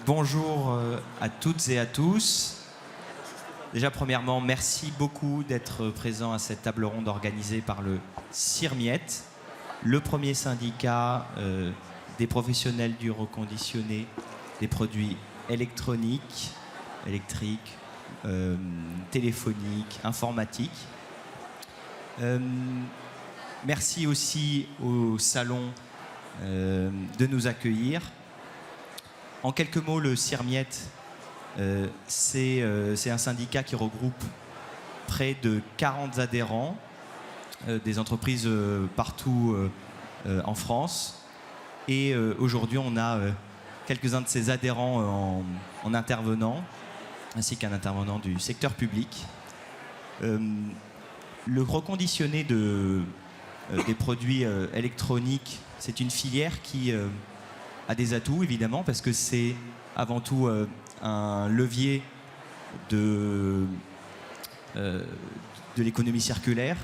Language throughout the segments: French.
Bonjour à toutes et à tous. Déjà, premièrement, merci beaucoup d'être présent à cette table ronde organisée par le CIRMIET, le premier syndicat des professionnels du reconditionné des produits électroniques, électriques, téléphoniques, informatiques. Merci aussi au salon de nous accueillir. En quelques mots, le CIRMIET, c'est un syndicat qui regroupe près de 40 adhérents, des entreprises partout en France. Et aujourd'hui, on a quelques-uns de ces adhérents en intervenant, ainsi qu'un intervenant du secteur public. Le reconditionné des produits électroniques, c'est une filière qui a des atouts, évidemment, parce que c'est avant tout un levier de l'économie circulaire,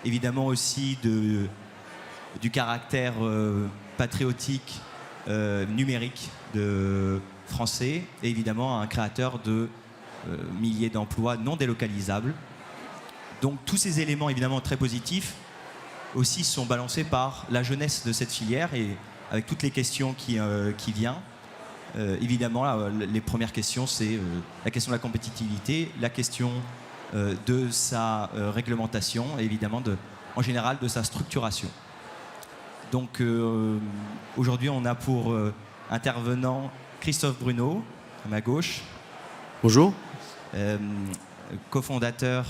évidemment aussi du caractère patriotique numérique de français, et évidemment un créateur de milliers d'emplois non délocalisables. Donc tous ces éléments évidemment très positifs aussi sont balancés par la jeunesse de cette filière et avec toutes les questions qui viennent. Évidemment, là, les premières questions, c'est la question de la compétitivité, la question de sa réglementation et évidemment, en général, de sa structuration. Donc, aujourd'hui, on a pour intervenant Christophe Bruno, à ma gauche. Bonjour. Cofondateur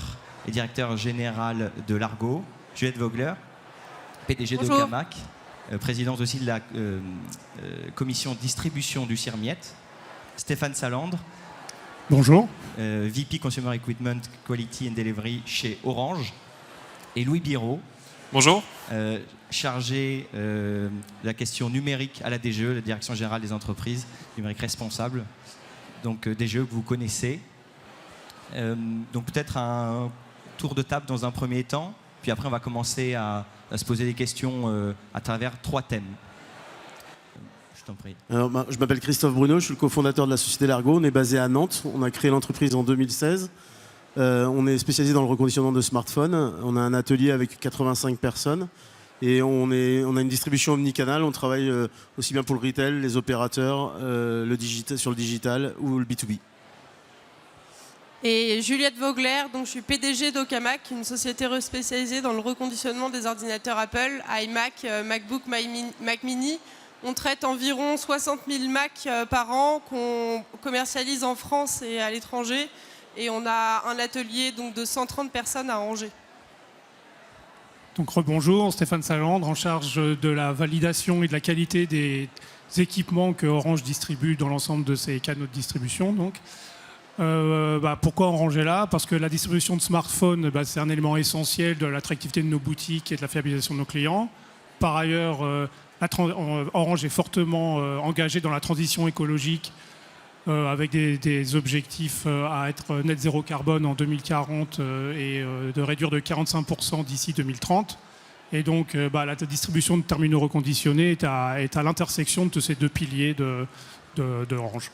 et directeur général de Largo. Juliette Vogler, PDG Bonjour. d'Ocamac. Présidente aussi de la commission distribution du CIRMIET. Stéphane Salandre. Bonjour. VP Consumer Equipment Quality and Delivery chez Orange. Et Louis Biraud. Bonjour. Chargé de la question numérique à la DGE, la Direction Générale des Entreprises, numérique responsable. Donc DGE que vous connaissez. Donc peut-être un tour de table dans un premier temps. Puis après, on va commencer à se poser des questions à travers 3 thèmes. Je t'en prie. Alors, je m'appelle Christophe Bruno, je suis le cofondateur de la société Largo. On est basé à Nantes. On a créé l'entreprise en 2016. On est spécialisé dans le reconditionnement de smartphones. On a un atelier avec 85 personnes. Et on a une distribution omnicanal. On travaille aussi bien pour le retail, les opérateurs, sur le digital ou le B2B. Et Juliette Vogler, donc je suis PDG d'Ocamac, une société spécialisée dans le reconditionnement des ordinateurs Apple, iMac, MacBook, Mac Mini. On traite environ 60 000 Mac par an qu'on commercialise en France et à l'étranger. Et on a un atelier donc, de 130 personnes à Angers. Donc rebonjour, Stéphane Salandre, en charge de la validation et de la qualité des équipements que Orange distribue dans l'ensemble de ses canaux de distribution. Donc. Pourquoi Orange est là? Parce que la distribution de smartphones, c'est un élément essentiel de l'attractivité de nos boutiques et de la fiabilisation de nos clients. Par ailleurs, Orange est fortement engagé dans la transition écologique avec des objectifs à être net zéro carbone en 2040 et de réduire de 45% d'ici 2030. Et donc la distribution de terminaux reconditionnés est à l'intersection de ces 2 piliers de Orange.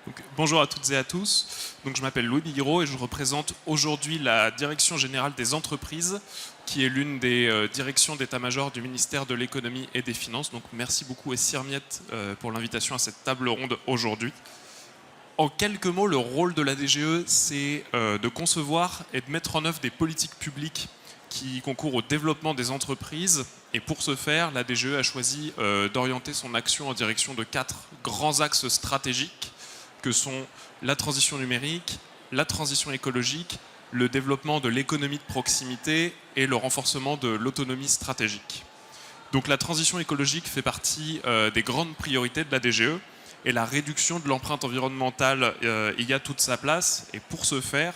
Donc, bonjour à toutes et à tous. Donc, je m'appelle Louis Biraud et je représente aujourd'hui la Direction Générale des Entreprises, qui est l'une des directions d'état-major du ministère de l'Économie et des Finances. Donc merci beaucoup à CIRMIET pour l'invitation à cette table ronde aujourd'hui. En quelques mots, le rôle de la DGE, c'est de concevoir et de mettre en œuvre des politiques publiques qui concourent au développement des entreprises. Et pour ce faire, la DGE a choisi d'orienter son action en direction de 4 grands axes stratégiques que sont la transition numérique, la transition écologique, le développement de l'économie de proximité et le renforcement de l'autonomie stratégique. Donc la transition écologique fait partie des grandes priorités de la DGE et la réduction de l'empreinte environnementale y a toute sa place. Et pour ce faire,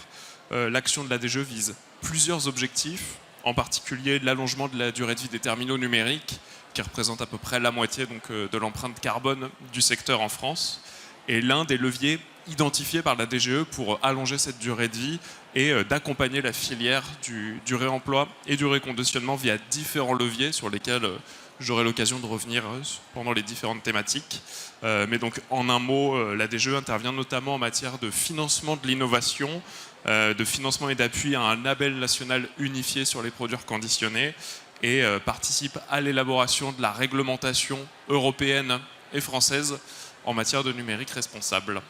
l'action de la DGE vise plusieurs objectifs, en particulier l'allongement de la durée de vie des terminaux numériques, qui représente à peu près la moitié donc, de l'empreinte carbone du secteur en France. Et l'un des leviers identifiés par la DGE pour allonger cette durée de vie et d'accompagner la filière du réemploi et du reconditionnement via différents leviers sur lesquels J'aurai l'occasion de revenir pendant les différentes thématiques. Mais donc, en un mot, la DGE intervient notamment en matière de financement de l'innovation, de financement et d'appui à un label national unifié sur les produits reconditionnés et participe à l'élaboration de la réglementation européenne et française en matière de numérique responsable.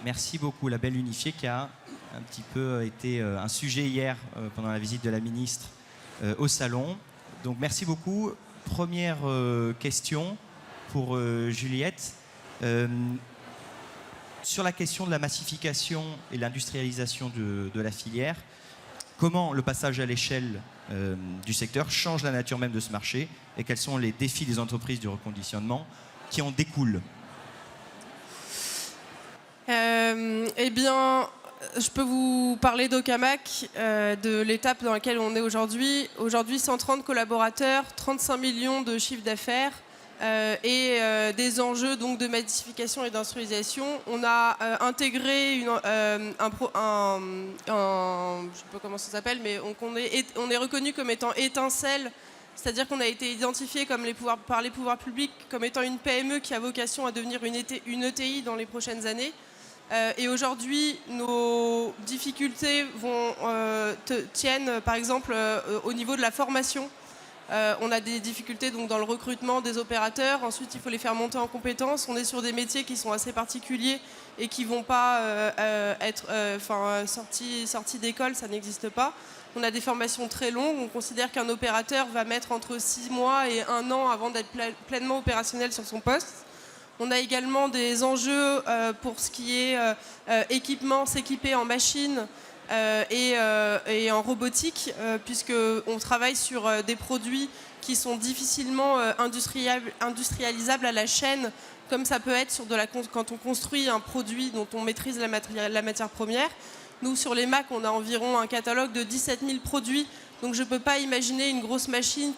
Merci beaucoup. Label unifié qui a un petit peu été un sujet hier pendant la visite de la ministre au salon. Donc merci beaucoup. Première question pour Juliette. Sur la question de la massification et l'industrialisation de la filière, comment le passage à l'échelle du secteur change la nature même de ce marché et quels sont les défis des entreprises du reconditionnement qui en découlent? Eh bien, je peux vous parler d'Aucamac, de l'étape dans laquelle on est aujourd'hui. Aujourd'hui, 130 collaborateurs, 35 millions de chiffre d'affaires et des enjeux donc, de massification et d'industrialisation. On a intégré je ne sais pas comment ça s'appelle, mais on est reconnu comme étant étincelle, c'est-à-dire qu'on a été identifié comme par les pouvoirs publics comme étant une PME qui a vocation à devenir une ETI dans les prochaines années. Et aujourd'hui, nos difficultés tiennent par exemple au niveau de la formation. On a des difficultés donc, dans le recrutement des opérateurs. Ensuite, il faut les faire monter en compétences. On est sur des métiers qui sont assez particuliers et qui ne vont pas être sortis d'école, ça n'existe pas. On a des formations très longues. On considère qu'un opérateur va mettre entre 6 mois et 1 an avant d'être pleinement opérationnel sur son poste. On a également des enjeux pour ce qui est équipement, s'équiper en machines et en robotique, puisqu'on travaille sur des produits qui sont difficilement industrialisables à la chaîne, comme ça peut être quand on construit un produit dont on maîtrise la matière première. Nous, sur les Mac, on a environ un catalogue de 17 000 produits. Donc je ne peux pas imaginer une grosse machine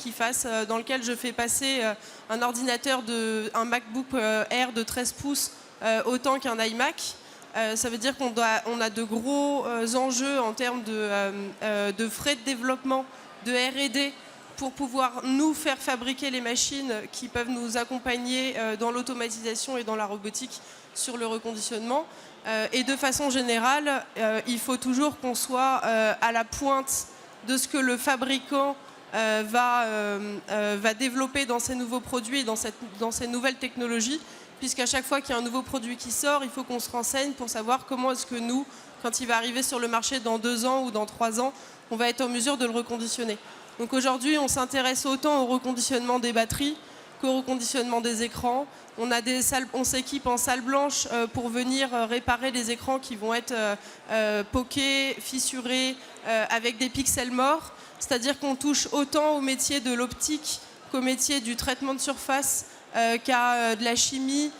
dans laquelle je fais passer un ordinateur, un MacBook Air de 13 pouces autant qu'un iMac. Ça veut dire qu'on a de gros enjeux en termes de frais de développement, de R&D, pour pouvoir nous faire fabriquer les machines qui peuvent nous accompagner dans l'automatisation et dans la robotique sur le reconditionnement. Et de façon générale, il faut toujours qu'on soit à la pointe de ce que le fabricant va développer dans ses nouveaux produits et dans ces nouvelles technologies, puisqu'à chaque fois qu'il y a un nouveau produit qui sort, il faut qu'on se renseigne pour savoir comment est-ce que nous, quand il va arriver sur le marché dans 2 ans ou dans 3 ans, on va être en mesure de le reconditionner. Donc aujourd'hui, on s'intéresse autant au reconditionnement des batteries qu'au reconditionnement des écrans. On s'équipe en salle blanche pour venir réparer les écrans qui vont être poqués, fissurés, avec des pixels morts. C'est-à-dire qu'on touche autant au métier de l'optique qu'au métier du traitement de surface, qu'à de la chimie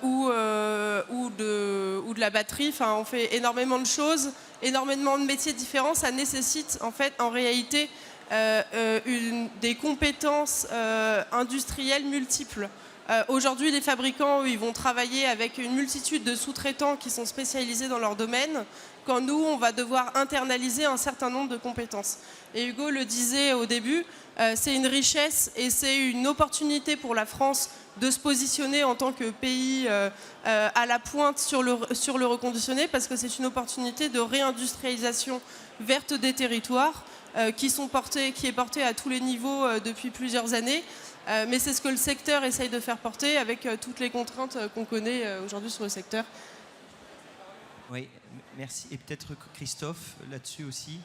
ou de la batterie. Enfin, on fait énormément de choses, énormément de métiers différents. Ça nécessite en réalité des compétences industrielles multiples. Aujourd'hui, les fabricants, ils vont travailler avec une multitude de sous-traitants qui sont spécialisés dans leur domaine, quand nous, on va devoir internaliser un certain nombre de compétences. Et Hugo le disait au début, c'est une richesse et c'est une opportunité pour la France de se positionner en tant que pays à la pointe sur le reconditionné, parce que c'est une opportunité de réindustrialisation verte des territoires qui est portée à tous les niveaux depuis plusieurs années. Mais c'est ce que le secteur essaye de faire porter avec toutes les contraintes qu'on connaît aujourd'hui sur le secteur. Oui, merci. Et peut-être Christophe, là-dessus aussi.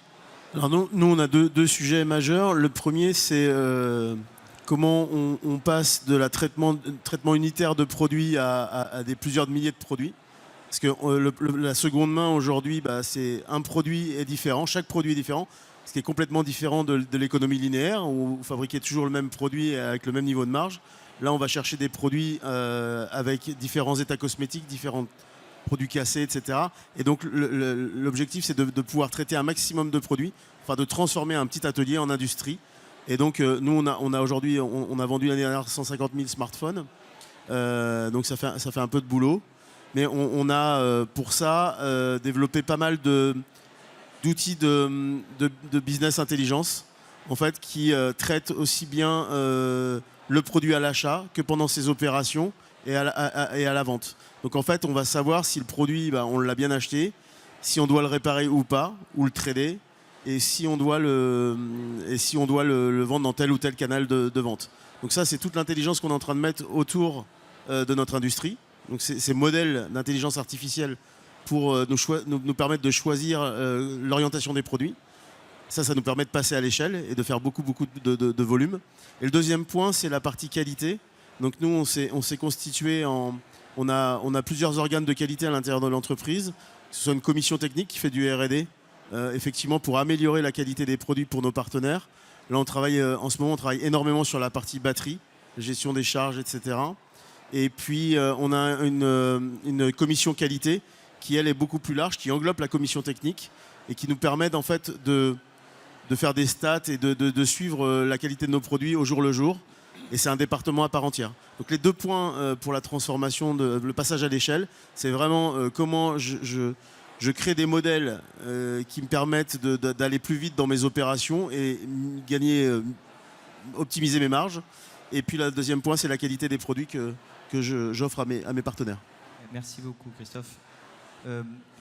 Alors nous, on a deux sujets majeurs. Le premier, c'est comment on passe de traitement unitaire de produits à plusieurs milliers de produits. Parce que la seconde main aujourd'hui, c'est un produit est différent, chaque produit est différent. Ce qui est complètement différent de l'économie linéaire, où vous fabriquez toujours le même produit avec le même niveau de marge. Là, on va chercher des produits avec différents états cosmétiques, différents produits cassés, etc. Et donc, l'objectif, c'est de pouvoir traiter un maximum de produits, enfin de transformer un petit atelier en industrie. Et donc, nous, on a aujourd'hui, on a vendu l'année dernière 150 000 smartphones. Donc, ça fait un peu de boulot. Mais on a, pour ça, développé pas mal d'outils de business intelligence en fait, qui traite aussi bien le produit à l'achat que pendant ses opérations et à la vente. Donc en fait, on va savoir si le produit, on l'a bien acheté, si on doit le réparer ou pas, ou le trader, et si on doit le vendre dans tel ou tel canal de vente. Donc ça, c'est toute l'intelligence qu'on est en train de mettre autour de notre industrie. Donc ces modèles d'intelligence artificielle pour nous permettre de choisir l'orientation des produits. Ça nous permet de passer à l'échelle et de faire beaucoup de volume. Et le deuxième point, c'est la partie qualité. Donc nous, on s'est constitué on a plusieurs organes de qualité à l'intérieur de l'entreprise. Que ce soit une commission technique qui fait du R&D, effectivement, pour améliorer la qualité des produits pour nos partenaires. Là, en ce moment, on travaille énormément sur la partie batterie, gestion des charges, etc. Et puis, on a une commission qualité qui, elle, est beaucoup plus large, qui englobe la commission technique et qui nous permet, en fait, de faire des stats et de suivre la qualité de nos produits au jour le jour. Et c'est un département à part entière. Donc les 2 points pour la transformation, le passage à l'échelle, c'est vraiment comment je crée des modèles qui me permettent d'aller plus vite dans mes opérations et optimiser mes marges. Et puis le deuxième point, c'est la qualité des produits que j'offre à mes partenaires. Merci beaucoup, Christophe.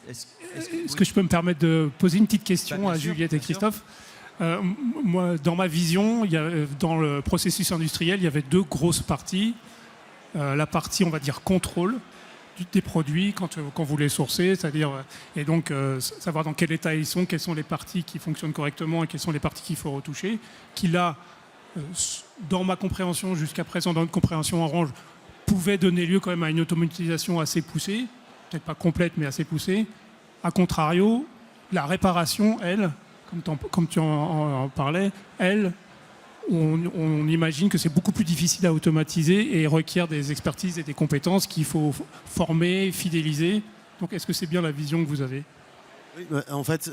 Est-ce que je peux me permettre de poser une petite question à Juliette et Christophe ? Moi, dans ma vision, dans le processus industriel, il y avait 2 grosses parties. La partie, on va dire, contrôle des produits quand vous les sourcez, c'est-à-dire, et donc savoir dans quel état ils sont, quelles sont les parties qui fonctionnent correctement et quelles sont les parties qu'il faut retoucher, qui là, dans ma compréhension jusqu'à présent, dans notre compréhension Orange, pouvait donner lieu quand même à une automatisation assez poussée, peut-être pas complète, mais assez poussée. A contrario, la réparation, elle, comme tu en parlais, on imagine que c'est beaucoup plus difficile à automatiser et requiert des expertises et des compétences qu'il faut former, fidéliser. Donc est-ce que c'est bien la vision que vous avez ? Oui, en fait,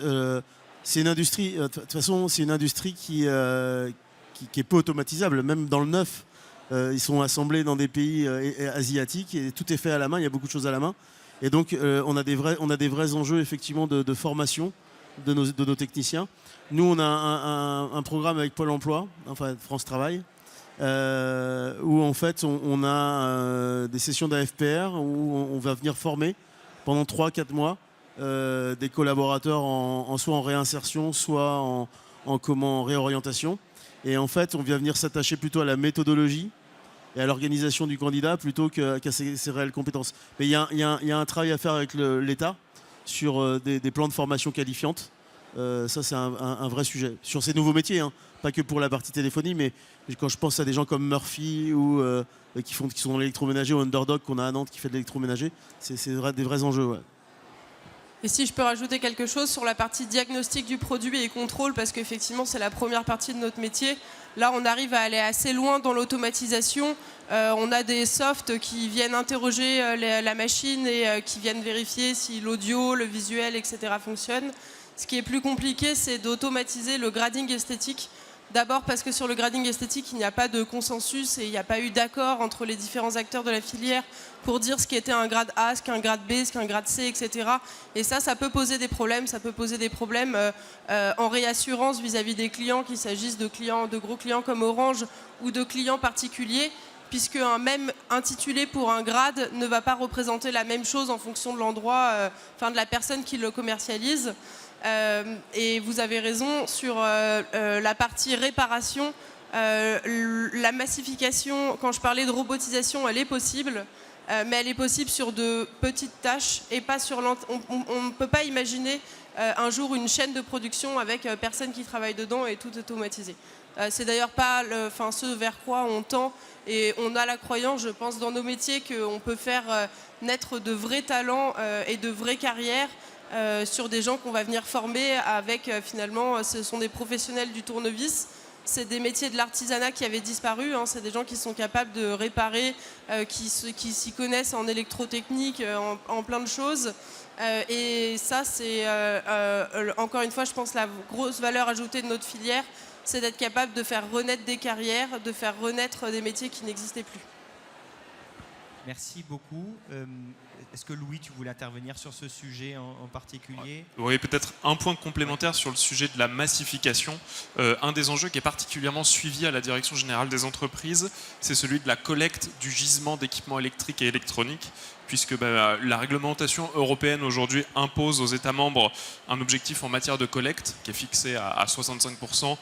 c'est une industrie, de toute façon, c'est une industrie qui est peu automatisable, même dans le neuf. Ils sont assemblés dans des pays asiatiques et tout est fait à la main, il y a beaucoup de choses à la main. Et donc on a des vrais enjeux effectivement de formation de nos techniciens. Nous, on a un programme avec Pôle emploi, enfin France Travail, où en fait on a des sessions d'AFPR où on va venir former pendant 3-4 mois des collaborateurs soit en réinsertion, soit en réorientation. Et en fait, on vient venir s'attacher plutôt à la méthodologie et à l'organisation du candidat plutôt qu'à ses réelles compétences. Mais il y a un travail à faire avec l'État sur des plans de formation qualifiantes. Ça, c'est un vrai sujet. Sur ces nouveaux métiers, hein, pas que pour la partie téléphonie, mais quand je pense à des gens comme Murphy ou qui sont dans l'électroménager, ou Underdog qu'on a à Nantes qui fait de l'électroménager, c'est des vrais enjeux. Ouais. Et si je peux rajouter quelque chose sur la partie diagnostic du produit et contrôle, parce qu'effectivement c'est la première partie de notre métier. Là on arrive à aller assez loin dans l'automatisation. On a des softs qui viennent interroger la machine et qui viennent vérifier si l'audio, le visuel, etc. fonctionnent. Ce qui est plus compliqué, c'est d'automatiser le grading esthétique. D'abord parce que sur le grading esthétique, il n'y a pas de consensus et il n'y a pas eu d'accord entre les différents acteurs de la filière pour dire ce qui était un grade A, ce qu'est un grade B, ce qu'est un grade C, etc. Et ça peut poser des problèmes. Ça peut poser des problèmes en réassurance vis-à-vis des clients, qu'il s'agisse de gros clients comme Orange ou de clients particuliers, puisque un même intitulé pour un grade ne va pas représenter la même chose en fonction de l'endroit, de la personne qui le commercialise. Et vous avez raison sur la partie réparation. La massification, quand je parlais de robotisation, elle est possible, mais elle est possible sur de petites tâches et pas sur on ne peut pas imaginer un jour une chaîne de production avec personne qui travaille dedans et tout automatisé. C'est d'ailleurs pas ce vers quoi on tend, et on a la croyance, je pense, dans nos métiers qu'on peut faire naître de vrais talents et de vraies carrières sur des gens qu'on va venir former avec finalement, ce sont des professionnels du tournevis. C'est des métiers de l'artisanat qui avaient disparu, hein. C'est des gens qui sont capables de réparer, qui s'y connaissent en électrotechnique, en plein de choses. Et ça, c'est encore une fois, je pense, la grosse valeur ajoutée de notre filière, c'est d'être capable de faire renaître des carrières, de faire renaître des métiers qui n'existaient plus. Merci beaucoup. Est-ce que Louis, tu voulais intervenir sur ce sujet en particulier ? Oui, peut-être un point complémentaire sur le sujet de la massification. Un des enjeux qui est particulièrement suivi à la Direction générale des entreprises, c'est celui de la collecte du gisement d'équipements électriques et électroniques, puisque la réglementation européenne aujourd'hui impose aux États membres un objectif en matière de collecte qui est fixé à 65%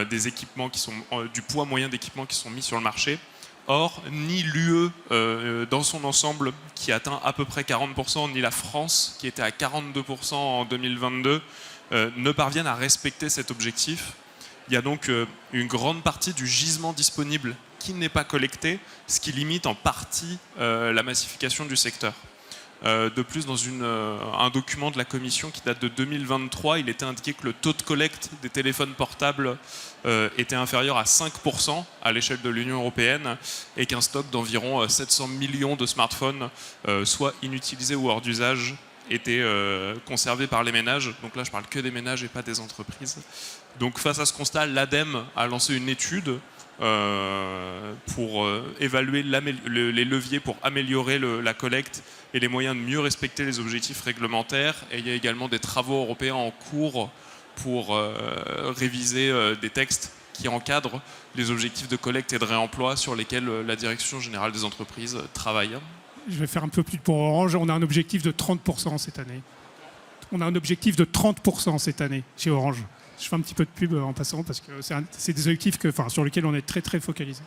des équipements qui sont du poids moyen d'équipements qui sont mis sur le marché. Or, ni l'UE dans son ensemble, qui atteint à peu près 40%, ni la France, qui était à 42% en 2022, ne parviennent à respecter cet objectif. Il y a donc une grande partie du gisement disponible qui n'est pas collecté, ce qui limite en partie la massification du secteur. De plus, dans un document de la Commission qui date de 2023, il était indiqué que le taux de collecte des téléphones portables était inférieur à 5% à l'échelle de l'Union européenne et qu'un stock d'environ 700 millions de smartphones, soit inutilisés ou hors d'usage, était conservé par les ménages. Donc là, je parle que des ménages et pas des entreprises. Donc face à ce constat, l'ADEME a lancé une étude pour évaluer les leviers pour améliorer la collecte et les moyens de mieux respecter les objectifs réglementaires. Et il y a également des travaux européens en cours pour réviser des textes qui encadrent les objectifs de collecte et de réemploi sur lesquels la Direction générale des entreprises travaille. Je vais faire un peu plus pour Orange. On a un objectif de 30% cette année. On a un objectif de 30% cette année chez Orange. Je fais un petit peu de pub en passant parce que c'est des objectifs sur lesquels on est très très focalisé.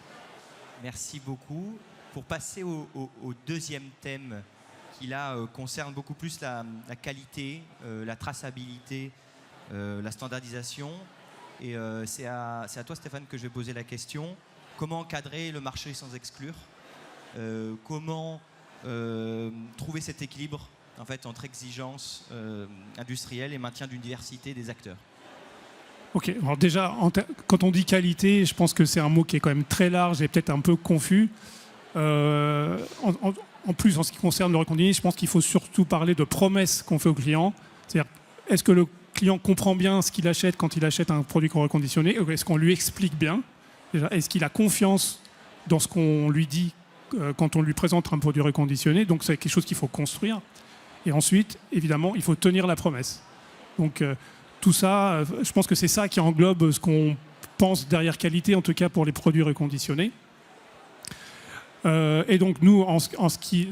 Merci beaucoup. Pour passer au deuxième thème qui là concerne beaucoup plus la qualité, la traçabilité, la standardisation. Et c'est à toi Stéphane que je vais poser la question. Comment encadrer le marché sans exclure ? Comment trouver cet équilibre en fait, entre exigence industrielle et maintien d'une diversité des acteurs ? Ok, alors déjà, quand on dit qualité, je pense que c'est un mot qui est quand même très large et peut-être un peu confus. En plus, en ce qui concerne le reconditionné, je pense qu'il faut surtout parler de promesses qu'on fait au client. C'est-à-dire, est-ce que le client comprend bien ce qu'il achète quand il achète un produit reconditionné ? Est-ce qu'on lui explique bien ? Est-ce qu'il a confiance dans ce qu'on lui dit quand on lui présente un produit reconditionné ? Donc, c'est quelque chose qu'il faut construire. Et ensuite, évidemment, il faut tenir la promesse. Donc, tout ça, je pense que c'est ça qui englobe ce qu'on pense derrière qualité, en tout cas pour les produits reconditionnés. Et donc nous, en ce qui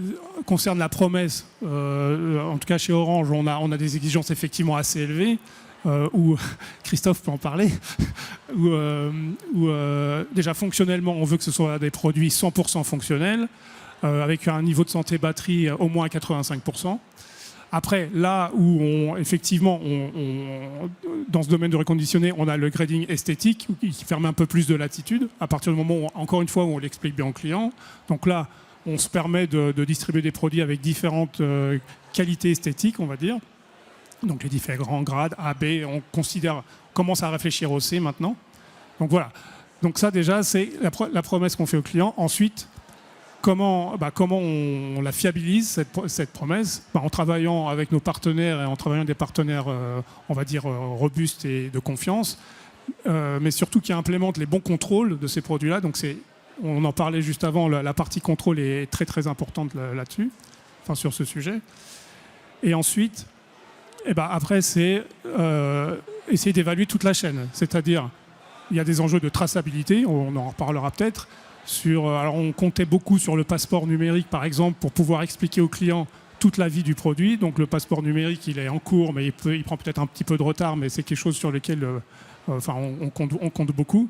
concerne la promesse, en tout cas chez Orange, on a des exigences effectivement assez élevées, où Christophe peut en parler, où déjà fonctionnellement, on veut que ce soit des produits 100% fonctionnels, avec un niveau de santé batterie au moins à 85%. Après, là où effectivement, dans ce domaine de reconditionné, on a le grading esthétique qui permet un peu plus de latitude, à partir du moment où, encore une fois, où on l'explique bien au client. Donc là, on se permet de distribuer des produits avec différentes qualités esthétiques, on va dire. Donc les différents grades, A, B, on commence à réfléchir au C maintenant. Donc voilà. Donc ça déjà, c'est la promesse qu'on fait au client. Ensuite, comment on la fiabilise, cette promesse, en travaillant avec nos partenaires et en travaillant avec des partenaires, on va dire, robustes et de confiance, mais surtout qui implémentent les bons contrôles de ces produits-là. Donc on en parlait juste avant, la partie contrôle est très très importante là-dessus, sur ce sujet. Et ensuite, après, c'est essayer d'évaluer toute la chaîne. C'est-à-dire, il y a des enjeux de traçabilité, on en reparlera peut-être. Alors on comptait beaucoup sur le passeport numérique, par exemple, pour pouvoir expliquer aux clients toute la vie du produit. Donc le passeport numérique, il est en cours, mais il prend peut-être un petit peu de retard, mais c'est quelque chose sur lequel on compte beaucoup.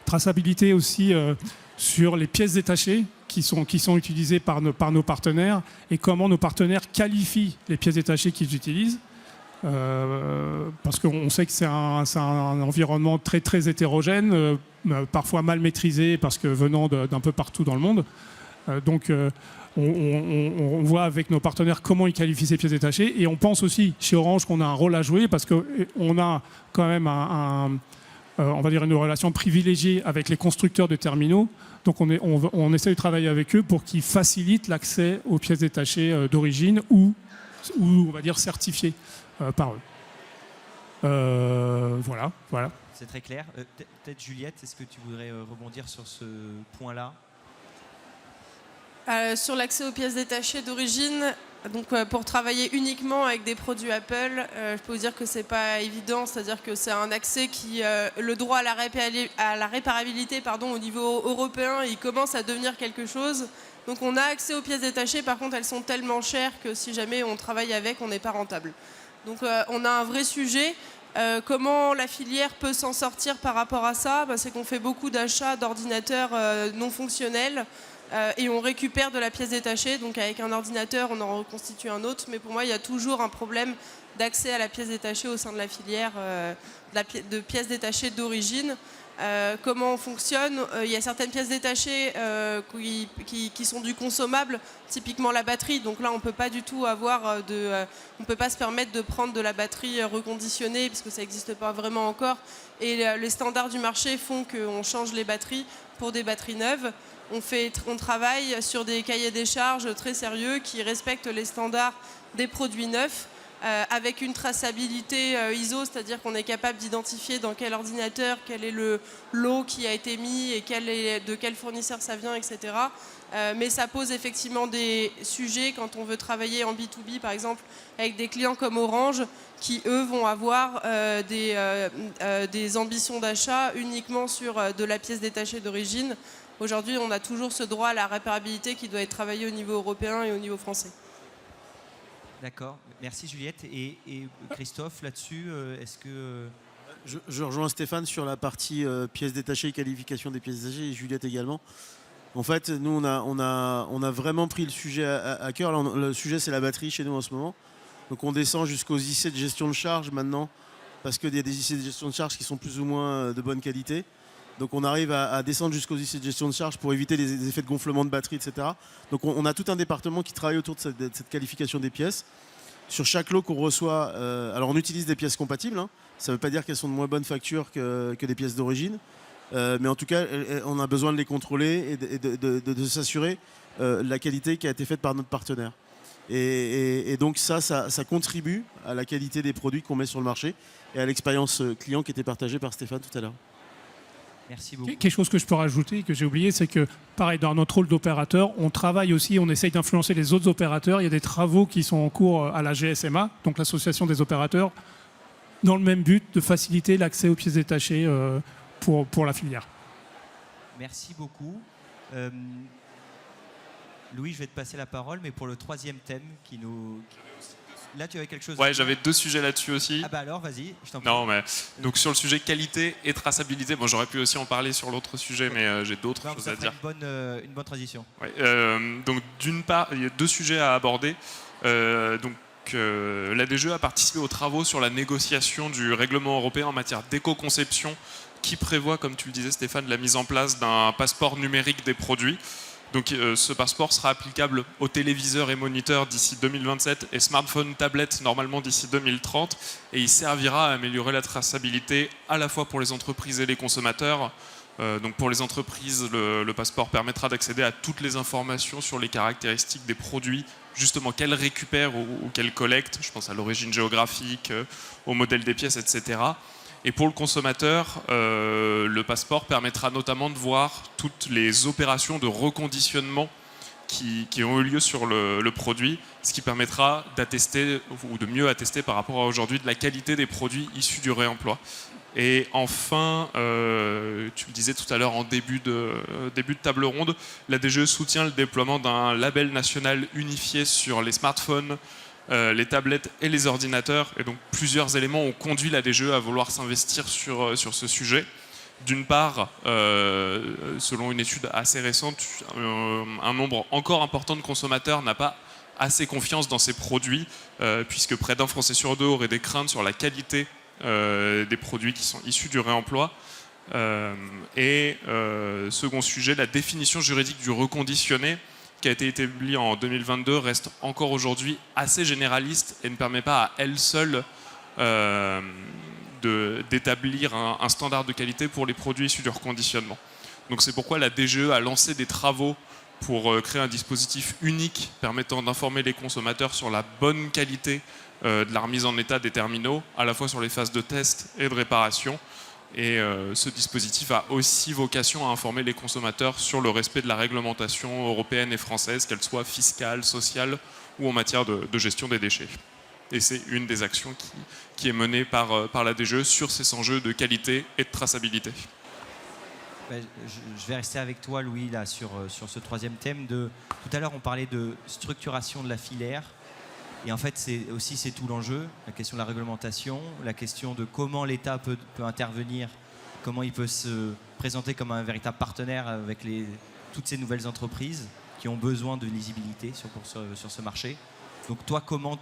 Traçabilité aussi sur les pièces détachées qui sont utilisées par nos partenaires et comment nos partenaires qualifient les pièces détachées qu'ils utilisent. Parce qu'on sait que c'est un environnement très très hétérogène, parfois mal maîtrisé parce que venant d'un peu partout dans le monde. Donc on voit avec nos partenaires comment ils qualifient ces pièces détachées et on pense aussi chez Orange qu'on a un rôle à jouer parce qu'on a quand même on va dire une relation privilégiée avec les constructeurs de terminaux. Donc on essaie de travailler avec eux pour qu'ils facilitent l'accès aux pièces détachées d'origine ou on va dire certifiées par eux. Voilà. C'est très clair. Peut-être Juliette, est-ce que tu voudrais rebondir sur ce point-là ? Sur l'accès aux pièces détachées d'origine, donc pour travailler uniquement avec des produits Apple, je peux vous dire que c'est pas évident, c'est-à-dire que c'est un accès qui, le droit à la réparabilité, au niveau européen, il commence à devenir quelque chose. Donc on a accès aux pièces détachées, par contre elles sont tellement chères que si jamais on travaille avec, on n'est pas rentable. Donc on a un vrai sujet. Comment la filière peut s'en sortir par rapport à ça? C'est qu'on fait beaucoup d'achats d'ordinateurs non fonctionnels. Et on récupère de la pièce détachée, donc avec un ordinateur on en reconstitue un autre, mais pour moi il y a toujours un problème d'accès à la pièce détachée au sein de la filière de pièces détachées d'origine. Comment on fonctionne? Il y a certaines pièces détachées qui sont du consommable, typiquement la batterie, donc là on peut pas du tout on peut pas se permettre de prendre de la batterie reconditionnée puisque ça n'existe pas vraiment encore, et les standards du marché font qu'on change les batteries pour des batteries neuves. On travaille sur des cahiers des charges très sérieux qui respectent les standards des produits neufs, avec une traçabilité ISO, c'est-à-dire qu'on est capable d'identifier dans quel ordinateur, quel est le lot qui a été mis et de quel fournisseur ça vient, etc. Mais ça pose effectivement des sujets quand on veut travailler en B2B, par exemple, avec des clients comme Orange, qui, eux, vont avoir des ambitions d'achat uniquement sur de la pièce détachée d'origine. Aujourd'hui, on a toujours ce droit à la réparabilité qui doit être travaillé au niveau européen et au niveau français. D'accord, merci Juliette. Et Christophe, là-dessus, est-ce que... Je rejoins Stéphane sur la partie pièces détachées et qualification des pièces détachées, et Juliette également. En fait, nous, on a vraiment pris le sujet à cœur. Alors, le sujet, c'est la batterie chez nous en ce moment. Donc on descend jusqu'aux IC de gestion de charge maintenant, parce qu'il y a des IC de gestion de charge qui sont plus ou moins de bonne qualité. Donc on arrive à descendre jusqu'aux IC de gestion de charge pour éviter les effets de gonflement de batterie, etc. Donc on a tout un département qui travaille autour de cette qualification des pièces. Sur chaque lot qu'on reçoit, alors on utilise des pièces compatibles, hein. Ça ne veut pas dire qu'elles sont de moins bonne facture que des pièces d'origine. Mais en tout cas, on a besoin de les contrôler et de s'assurer la qualité qui a été faite par notre partenaire. Et donc ça contribue à la qualité des produits qu'on met sur le marché et à l'expérience client qui était partagée par Stéphane tout à l'heure. Merci beaucoup. Quelque chose que je peux rajouter, que j'ai oublié, c'est que, pareil, dans notre rôle d'opérateur, on travaille aussi, on essaye d'influencer les autres opérateurs. Il y a des travaux qui sont en cours à la GSMA, donc l'association des opérateurs, dans le même but de faciliter l'accès aux pièces détachées pour la filière. Merci beaucoup. Louis, je vais te passer la parole, mais pour le troisième thème qui nous... Là, tu avais quelque chose? Ouais, j'avais 2 sujets là-dessus aussi. Ah bah alors, vas-y, je t'en prie. Non, mais donc sur le sujet qualité et traçabilité, bon, j'aurais pu aussi en parler sur l'autre sujet, mais j'ai d'autres choses à dire. Une bonne transition. Ouais, donc d'une part, il y a 2 sujets à aborder. La DGE a participé aux travaux sur la négociation du règlement européen en matière d'éco-conception qui prévoit, comme tu le disais Stéphane, la mise en place d'un passeport numérique des produits. Donc ce passeport sera applicable aux téléviseurs et moniteurs d'ici 2027 et smartphones, tablettes normalement d'ici 2030, et il servira à améliorer la traçabilité à la fois pour les entreprises et les consommateurs. Donc pour les entreprises, le passeport permettra d'accéder à toutes les informations sur les caractéristiques des produits, justement qu'elles récupèrent ou qu'elles collectent. Je pense à l'origine géographique, au modèle des pièces, etc. Et pour le consommateur, le passeport permettra notamment de voir toutes les opérations de reconditionnement qui ont eu lieu sur le produit, ce qui permettra d'attester ou de mieux attester par rapport à aujourd'hui de la qualité des produits issus du réemploi. Et enfin, tu le disais tout à l'heure en début de table ronde, la DGE soutient le déploiement d'un label national unifié sur les smartphones, les tablettes et les ordinateurs. Et donc plusieurs éléments ont conduit la DGE à vouloir s'investir sur ce sujet. D'une part, selon une étude assez récente, un nombre encore important de consommateurs n'a pas assez confiance dans ces produits, puisque près d'un Français sur 2 aurait des craintes sur la qualité des produits qui sont issus du réemploi. Second sujet, la définition juridique du reconditionné qui a été établie en 2022 reste encore aujourd'hui assez généraliste et ne permet pas à elle seule d'établir un standard de qualité pour les produits issus du reconditionnement. Donc c'est pourquoi la DGE a lancé des travaux pour créer un dispositif unique permettant d'informer les consommateurs sur la bonne qualité de la remise en état des terminaux, à la fois sur les phases de test et de réparation. Et ce dispositif a aussi vocation à informer les consommateurs sur le respect de la réglementation européenne et française, qu'elle soit fiscale, sociale ou en matière de gestion des déchets. Et c'est une des actions qui est menée par la DGE sur ces enjeux de qualité et de traçabilité. Je vais rester avec toi, Louis, là, sur ce troisième thème. Tout à l'heure, on parlait de structuration de la filière. Et en fait, c'est tout l'enjeu, la question de la réglementation, la question de comment l'État peut intervenir, comment il peut se présenter comme un véritable partenaire avec toutes ces nouvelles entreprises qui ont besoin de lisibilité sur ce marché. Donc toi, comment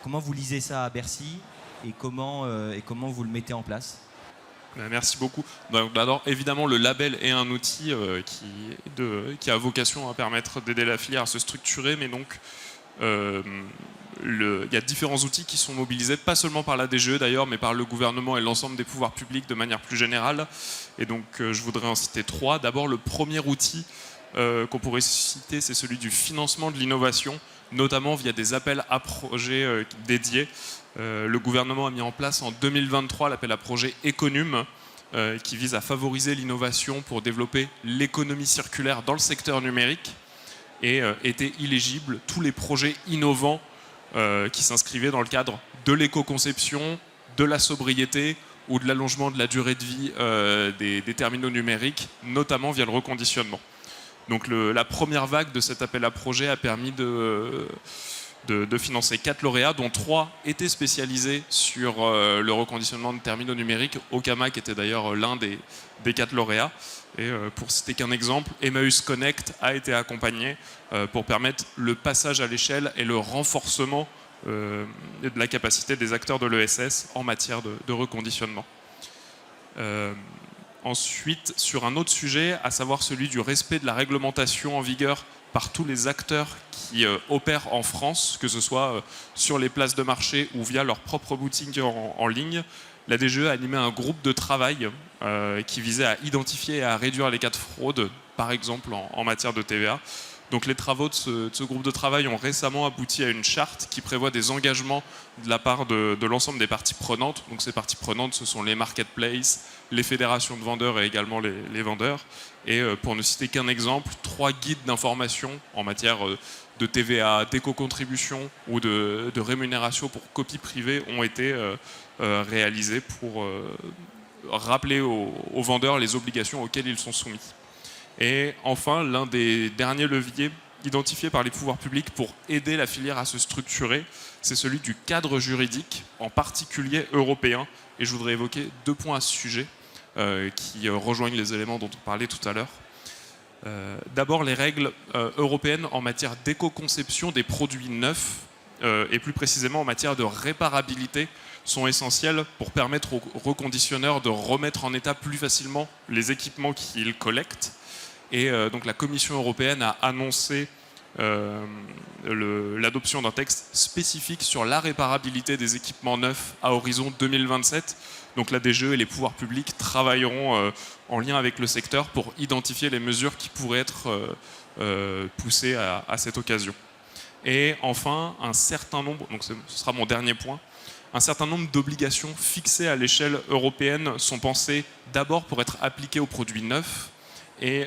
vous lisez ça à Bercy et comment vous le mettez en place ? Merci beaucoup. Donc, d'abord, évidemment, le label est un outil qui a vocation à permettre d'aider la filière à se structurer, mais donc il y a différents outils qui sont mobilisés, pas seulement par la DGE d'ailleurs, mais par le gouvernement et l'ensemble des pouvoirs publics de manière plus générale. Et donc, je voudrais en citer 3. D'abord, le premier outil qu'on pourrait citer, c'est celui du financement de l'innovation, notamment via des appels à projets dédiés. Le gouvernement a mis en place en 2023 l'appel à projet Econum, qui vise à favoriser l'innovation pour développer l'économie circulaire dans le secteur numérique. Et étaient éligibles tous les projets innovants qui s'inscrivaient dans le cadre de l'éco-conception, de la sobriété ou de l'allongement de la durée de vie des terminaux numériques, notamment via le reconditionnement. Donc la première vague de cet appel à projet a permis de financer 4 lauréats, dont 3 étaient spécialisés sur le reconditionnement de terminaux numériques. Okama, qui était d'ailleurs l'un des 4 lauréats. Et pour citer qu'un exemple, Emmaüs Connect a été accompagné pour permettre le passage à l'échelle et le renforcement de la capacité des acteurs de l'ESS en matière de reconditionnement. Ensuite, sur un autre sujet, à savoir celui du respect de la réglementation en vigueur par tous les acteurs qui opèrent en France, que ce soit sur les places de marché ou via leur propre boutique en ligne, la DGE a animé un groupe de travail qui visait à identifier et à réduire les cas de fraude, par exemple en matière de TVA. Donc les travaux de ce groupe de travail ont récemment abouti à une charte qui prévoit des engagements de la part de l'ensemble des parties prenantes. Donc ces parties prenantes, ce sont les marketplaces, les fédérations de vendeurs et également les vendeurs. Et pour ne citer qu'un exemple, 3 guides d'information en matière de TVA, d'éco-contribution ou de rémunération pour copie privée ont été réalisés pour rappeler aux vendeurs les obligations auxquelles ils sont soumis. Et enfin, l'un des derniers leviers identifiés par les pouvoirs publics pour aider la filière à se structurer, c'est celui du cadre juridique, en particulier européen. Et je voudrais évoquer 2 points à ce sujet qui rejoignent les éléments dont on parlait tout à l'heure. D'abord, les règles européennes en matière d'éco-conception des produits neufs et plus précisément en matière de réparabilité sont essentielles pour permettre aux reconditionneurs de remettre en état plus facilement les équipements qu'ils collectent. Et donc la Commission européenne a annoncé l'adoption d'un texte spécifique sur la réparabilité des équipements neufs à horizon 2027. Donc la DGE et les pouvoirs publics travailleront en lien avec le secteur pour identifier les mesures qui pourraient être poussées à cette occasion. Et enfin, un certain nombre, donc ce sera mon dernier point, un certain nombre d'obligations fixées à l'échelle européenne sont pensées d'abord pour être appliquées aux produits neufs et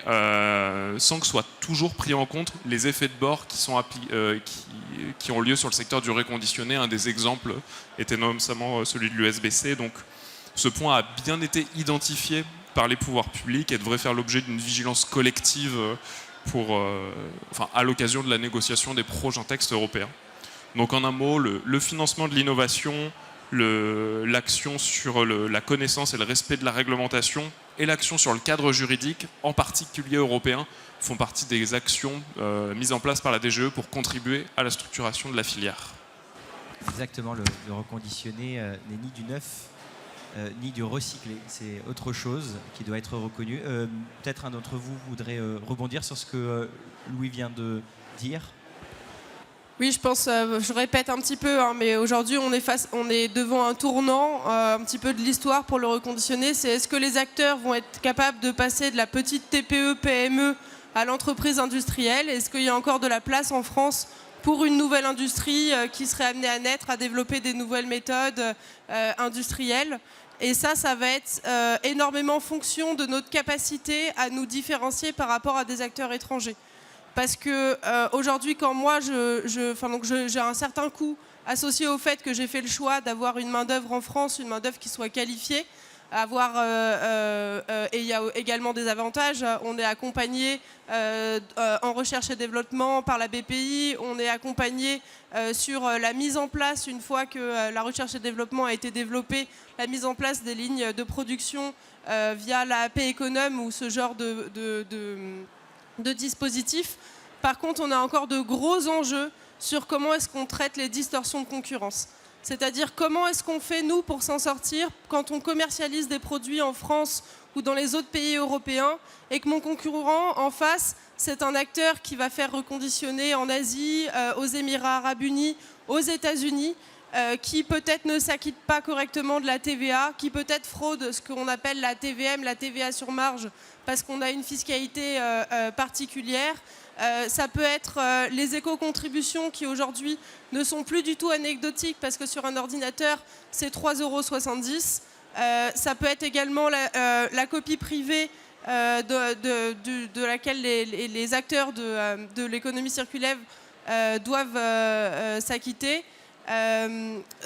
sans que soient toujours pris en compte les effets de bord qui ont lieu sur le secteur du reconditionné. Un des exemples était notamment celui de l'USB-C. Donc ce point a bien été identifié par les pouvoirs publics et devrait faire l'objet d'une vigilance collective à l'occasion de la négociation des prochains textes européens. Donc en un mot, le financement de l'innovation, l'action sur la connaissance et le respect de la réglementation et l'action sur le cadre juridique, en particulier européen, font partie des actions mises en place par la DGE pour contribuer à la structuration de la filière. Exactement, le reconditionné n'est ni du neuf ni du recyclé, c'est autre chose qui doit être reconnu. Peut-être un d'entre vous voudrait rebondir sur ce que Louis vient de dire. Oui, je pense, je répète un petit peu, mais aujourd'hui on est devant un tournant un petit peu de l'histoire pour le reconditionner. C'est est-ce que les acteurs vont être capables de passer de la petite TPE, PME à l'entreprise industrielle? Est-ce qu'il y a encore de la place en France pour une nouvelle industrie qui serait amenée à naître, à développer des nouvelles méthodes industrielles Et ça va être énormément fonction de notre capacité à nous différencier par rapport à des acteurs étrangers. Parce que aujourd'hui, quand moi, j'ai un certain coût associé au fait que j'ai fait le choix d'avoir une main-d'œuvre en France, une main-d'œuvre qui soit qualifiée, et il y a également des avantages. On est accompagné en recherche et développement par la BPI, on est accompagné sur la mise en place, une fois que la recherche et développement a été développée, la mise en place des lignes de production via la AP Econome ou ce genre de dispositifs. Par contre, on a encore de gros enjeux sur comment est-ce qu'on traite les distorsions de concurrence. C'est-à-dire comment est-ce qu'on fait, nous, pour s'en sortir quand on commercialise des produits en France ou dans les autres pays européens et que mon concurrent en face, c'est un acteur qui va faire reconditionner en Asie, aux Émirats Arabes Unis, aux États-Unis, qui peut-être ne s'acquitte pas correctement de la TVA, qui peut-être fraude ce qu'on appelle la TVM, la TVA sur marge, parce qu'on a une fiscalité particulière. Ça peut être les éco-contributions qui aujourd'hui ne sont plus du tout anecdotiques parce que sur un ordinateur c'est 3,70 €. Ça peut être également la copie privée de laquelle les acteurs de l'économie circulaire doivent s'acquitter.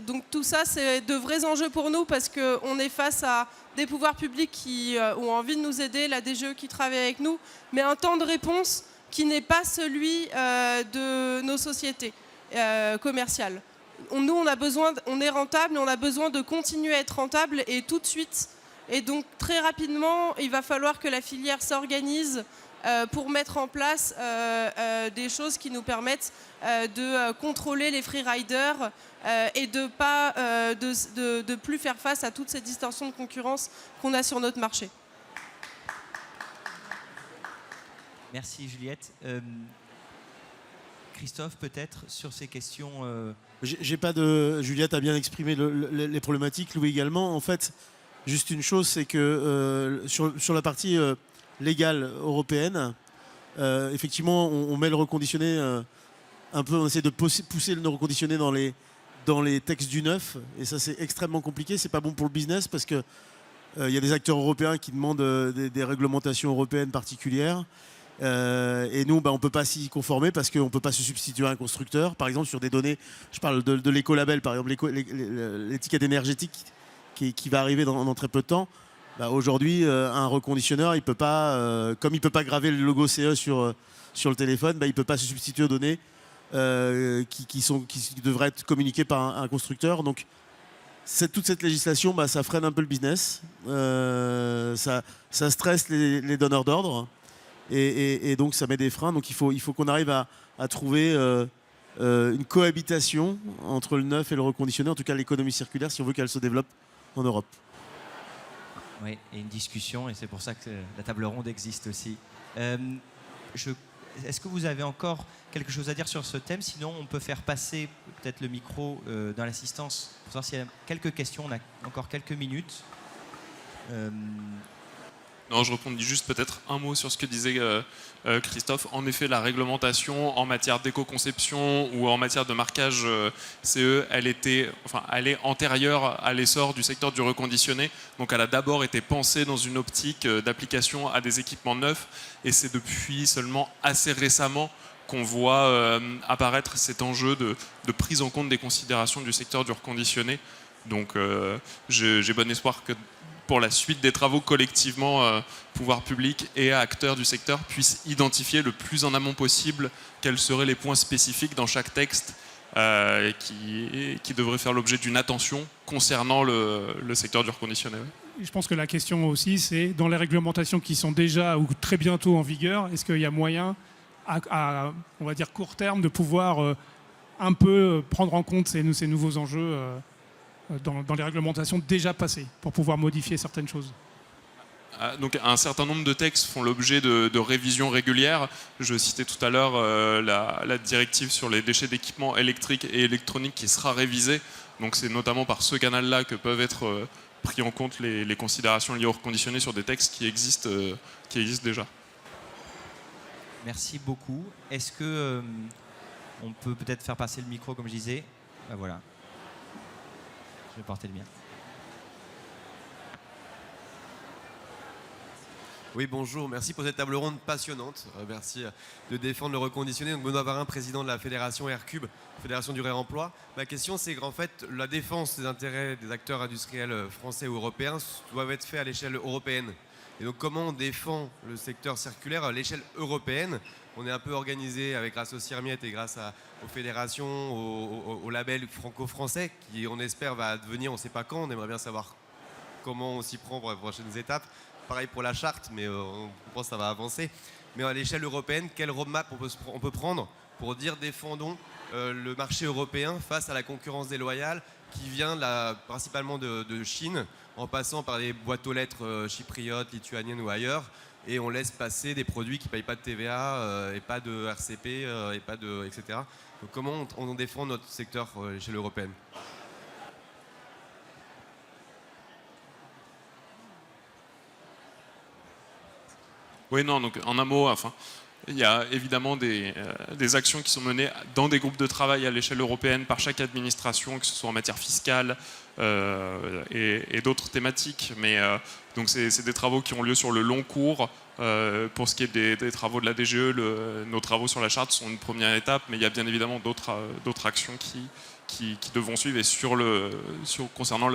Donc tout ça, c'est de vrais enjeux pour nous parce qu'on est face à des pouvoirs publics qui ont envie de nous aider, la DGE qui travaille avec nous, mais un temps de réponse qui n'est pas celui de nos sociétés commerciales. Nous, on est rentable, mais on a besoin de continuer à être rentable et tout de suite. Et donc très rapidement, il va falloir que la filière s'organise pour mettre en place des choses qui nous permettent de contrôler les freeriders et de plus faire face à toutes ces distorsions de concurrence qu'on a sur notre marché. Merci Juliette. Christophe, peut-être sur ces questions. Juliette a bien exprimé les problématiques, Louis également. En fait, juste une chose, c'est que sur la partie légale européenne, effectivement, on met le reconditionné un peu, on essaie de pousser le reconditionné dans les textes du neuf, et ça c'est extrêmement compliqué. C'est pas bon pour le business parce que y a des acteurs européens qui demandent des réglementations européennes particulières. Et nous, on ne peut pas s'y conformer parce qu'on ne peut pas se substituer à un constructeur. Par exemple, sur des données, je parle de l'écolabel, par exemple, l'étiquette énergétique qui va arriver dans très peu de temps. Aujourd'hui, un reconditionneur, il peut pas, comme il ne peut pas graver le logo CE sur le téléphone, il ne peut pas se substituer aux données qui devraient être communiquées par un constructeur. Donc, toute cette législation, ça freine un peu le business. Ça stresse les donneurs d'ordre. Et donc ça met des freins. Donc il faut qu'on arrive à trouver une cohabitation entre le neuf et le reconditionné, en tout cas l'économie circulaire, si on veut qu'elle se développe en Europe. Oui, et une discussion, et c'est pour ça que la table ronde existe aussi. Est-ce que vous avez encore quelque chose à dire sur ce thème? Sinon, on peut faire passer peut-être le micro dans l'assistance pour savoir s'il y a quelques questions. On a encore quelques minutes. Non, je répondis juste peut-être un mot sur ce que disait Christophe. En effet, la réglementation en matière d'éco-conception ou en matière de marquage CE, elle est antérieure à l'essor du secteur du reconditionné. Donc elle a d'abord été pensée dans une optique d'application à des équipements neufs. Et c'est depuis seulement assez récemment qu'on voit apparaître cet enjeu de prise en compte des considérations du secteur du reconditionné. Donc j'ai bon espoir que pour la suite des travaux, collectivement, pouvoirs publics et acteurs du secteur puissent identifier le plus en amont possible quels seraient les points spécifiques dans chaque texte qui devraient faire l'objet d'une attention concernant le secteur du reconditionné. Je pense que la question aussi, c'est dans les réglementations qui sont déjà ou très bientôt en vigueur, est-ce qu'il y a moyen, à on va dire court terme, de pouvoir un peu prendre en compte ces nouveaux enjeux dans les réglementations déjà passées, pour pouvoir modifier certaines choses? Donc un certain nombre de textes font l'objet de révisions régulières. Je citais tout à l'heure la directive sur les déchets d'équipements électriques et électroniques qui sera révisée. Donc c'est notamment par ce canal-là que peuvent être pris en compte les considérations liées au reconditionné sur des textes qui existent déjà. Merci beaucoup. Est-ce que on peut peut-être faire passer le micro, comme je disais? Voilà. Je vais porter le mien. Oui, bonjour. Merci pour cette table ronde passionnante. Merci de défendre le reconditionné. Donc, Benoît Varin, président de la fédération Aircube, Fédération du réemploi. Ma question, c'est qu'en fait, la défense des intérêts des acteurs industriels français ou européens doit être faite à l'échelle européenne. Et donc, comment on défend le secteur circulaire à l'échelle européenne? On est un peu organisé grâce au CIRMIET et grâce aux fédérations, au label franco-français, qui, on espère, va devenir, on ne sait pas quand. On aimerait bien savoir comment on s'y prend pour les prochaines étapes. Pareil pour la charte, mais on pense que ça va avancer. Mais à l'échelle européenne, quelle roadmap on peut prendre pour dire défendons le marché européen face à la concurrence déloyale qui vient principalement de Chine, en passant par les boîtes aux lettres chypriotes, lituaniennes ou ailleurs, et on laisse passer des produits qui ne payent pas de TVA et pas de RCP, etc. Donc comment on défend notre secteur à l'échelle européenne? Oui, non, donc en un mot, enfin, il y a évidemment des actions qui sont menées dans des groupes de travail à l'échelle européenne par chaque administration, que ce soit en matière fiscale et d'autres thématiques. Mais donc c'est des travaux qui ont lieu sur le long cours. Pour ce qui est des travaux de la DGE, nos travaux sur la charte sont une première étape, mais il y a bien évidemment d'autres actions qui devront suivre. Et concernant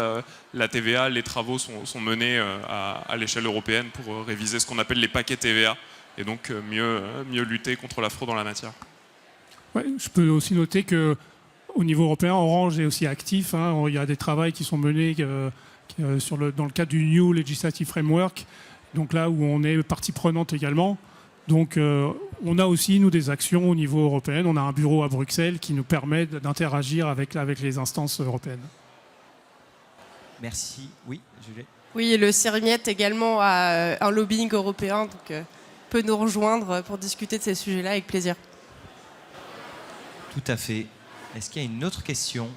la TVA, les travaux sont menés à l'échelle européenne pour réviser ce qu'on appelle les paquets TVA et donc mieux lutter contre la fraude en la matière. Ouais, je peux aussi noter qu'au niveau européen, Orange est aussi actif. Hein. Il y a des travaux qui sont menés dans le cadre du New Legislative Framework, donc là où on est partie prenante également. Donc on a aussi, nous, des actions au niveau européen. On a un bureau à Bruxelles qui nous permet d'interagir avec les instances européennes. Merci. Oui, Julie. Oui, et le CIRMIET également a un lobbying européen, donc peut nous rejoindre pour discuter de ces sujets-là avec plaisir. Tout à fait. Est-ce qu'il y a une autre question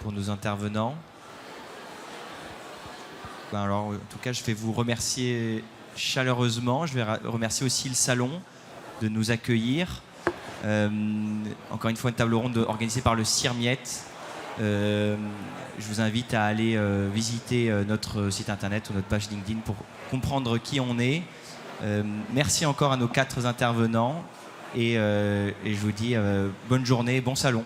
pour nos intervenants? Alors, en tout cas, je vais vous remercier chaleureusement. Je vais remercier aussi le salon de nous accueillir. Encore une fois, une table ronde organisée par le CIRMIET. Je vous invite à aller visiter notre site internet ou notre page LinkedIn pour comprendre qui on est. Merci encore à nos 4 intervenants et je vous dis bonne journée, bon salon.